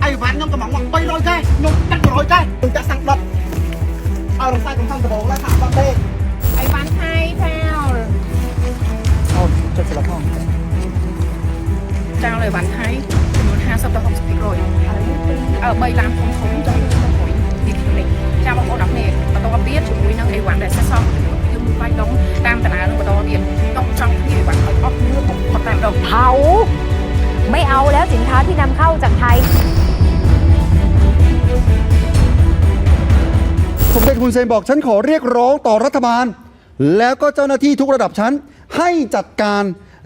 ไอ้หวานยมกระหม่อมไปลอยแกยมดักลอยแกมึงจะสั่งดับเอาลงใต้ตรงข้างกระบอกแล้วถามบังเต้ไอ้วันไทยแพลวเอาจะสลับห้องจ้างเลยวันไทยจำนวน50-60 rồi ở bay làm không không cho hội đi này cha bông đọc nè và tôi biết chúng tôi năng ấy quản để sẽ xong chúng tôi bay đóng tam tận là của tôi điện đóng trong thì bạn phải óc nước một tạm đồng เผาไม่เอาแล้วสินค้าที่นำเข้าจากไทยสมเด็จฮุนเซนบอกฉันขอเรียกร้องต่อรัฐบาลแล้วก็เจ้าหน้าที่ทุกระดับชั้นให้จัดการ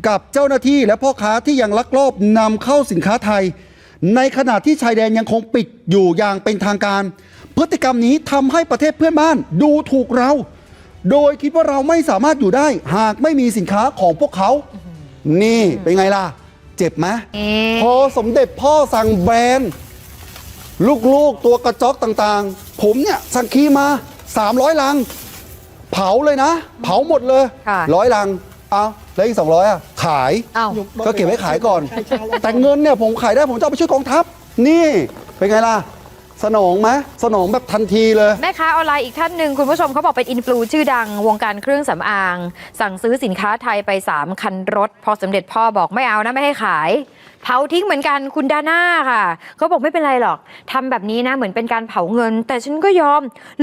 กับเจ้าหน้าที่และพ่อค้าที่ยังลักลอบนำเข้าสินค้าไทยในขณะที่ชายแดนยังคงปิดอยู่อย่างเป็นทางการพฤติกรรมนี้ทำให้ประเทศเพื่อนบ้านดูถูกเราโดยคิดว่าเราไม่สามารถอยู่ได้หากไม่มีสินค้าของพวกเขานี่เป็นไงล่ะเจ็บไหมพอสมเด็จพ่อสั่งแบนลูกๆตัวกระจอกต่างๆผมเนี่ยสั่งคีมา300 ลังเผาเลยนะเผาหมดเลย100 ลังเอาแล้วอีก200อ่ะขายก็เก็บไว้ขายก่อนแต่เงินเนี่ยผมขายได้ผมจะเอาไปช่วยกองทัพนี่เป็นไงล่ะสนองไหมสนองแบบทันทีเลยแม่ค้าออนไลน์อีกท่านหนึ่งคุณผู้ชมเขาบอกเป็นอินฟลูชื่อดังวงการเครื่องสำอางสั่งซื้อสินค้าไทยไป3 คันรถพอสมเด็จพ่อบอกไม่เอานะไม่ให้ขายเผาทิ้งเหมือนกันคุณดาน่าค่ะเขาบอกไม่เป็นไรหรอกทำแบบนี้นะเหมือนเป็นการเผาเงินแต่ฉันก็ยอม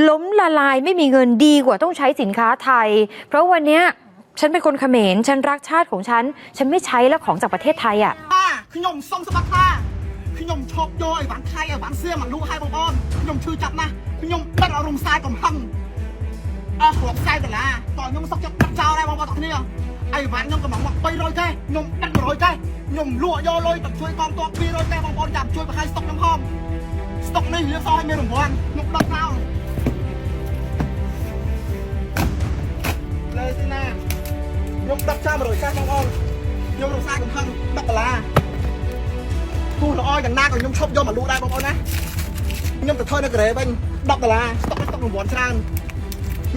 ล้มละลายไม่มีเงินดีกว่าต้องใช้สินค้าไทยเพราะวันเนี้ยฉันเป็นคนเขมรฉันรักชาติของฉันไม่ใช้แล้วของจากประเทศไทยอ่ะขยมส่งสบัดท่าขยมชอบโยไอ้หวานไทยไอ้หวานเสื้อมันรู้ให้บอลขยมชื่อจับนะขยมดันอารมณ์ทรายกับหังหัวทรายแต่ละต่อยมสักจับดักเจ้าได้บอลตอนนี้ไอ้หวานยมกระหม่อมไปลอยแกยมดักลอยแกยมรั่วโยลอยแบบช่วยกองตัวปีลอยแกบอลจับช่วยไปให้สต็อกน้ำหอมสต็อกนี่เรียกซอยเมียหนุ่มบอลยมดักเท้าเลยสินะยมดักเจ้ามาเลยแกบอลยมลงทรายกับหังดักตะลาพูดละอ้อยอย่างหน้าก็ยมชอบยมมาลูได้บอลนะยมแต่เธอในกระเรเป็นดักตะลาสต็อกหนุ่มบอลชนะ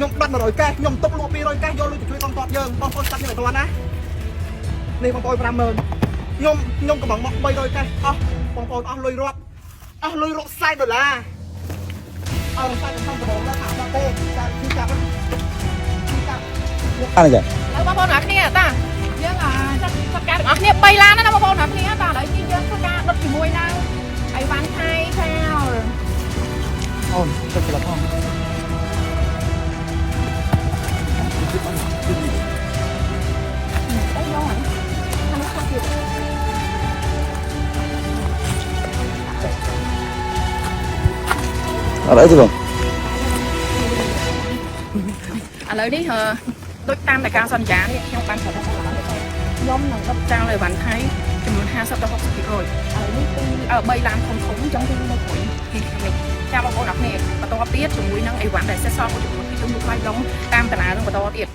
ยมดันมาเลยแกยมตบลูปีเลยแกโยนเลยจะช่วยกองตัวเยิงบอลคนตัดอย่างไรตัวนะนี่บอลประเมินยมกับบังใบเลยแกบอลเลยรอดเลยรอดไซด์เลยล่ะไซด์ข้างกระบอกแล้วถามว่าเต้ที่จับอะไรกันแล้วบอลหนักเนี่ยตาเยอะอ่ะจัดการอ๋อเนี่ยไปร้านนะบอลหนักเนี่ยตาเลยที่เยอะจัดการรถขี่มวยนั่งไอ้วันไทยแพลวเอาจะสลับห้องอะไรสิบ่อะไรดิเหรอโดยตามแต่การสัญญาเนี่ยtrong ban thảoย่อมหนังกับจ้างเลยวันไทยจำนวน50-60 rồi ở bay làm không khống trong cái môi hội thì mình cha bao đọc nè và tôi biết chúng tôi năng ấy quản để sẽ so với chúng tôi bay đóng tam tận là của tôi biết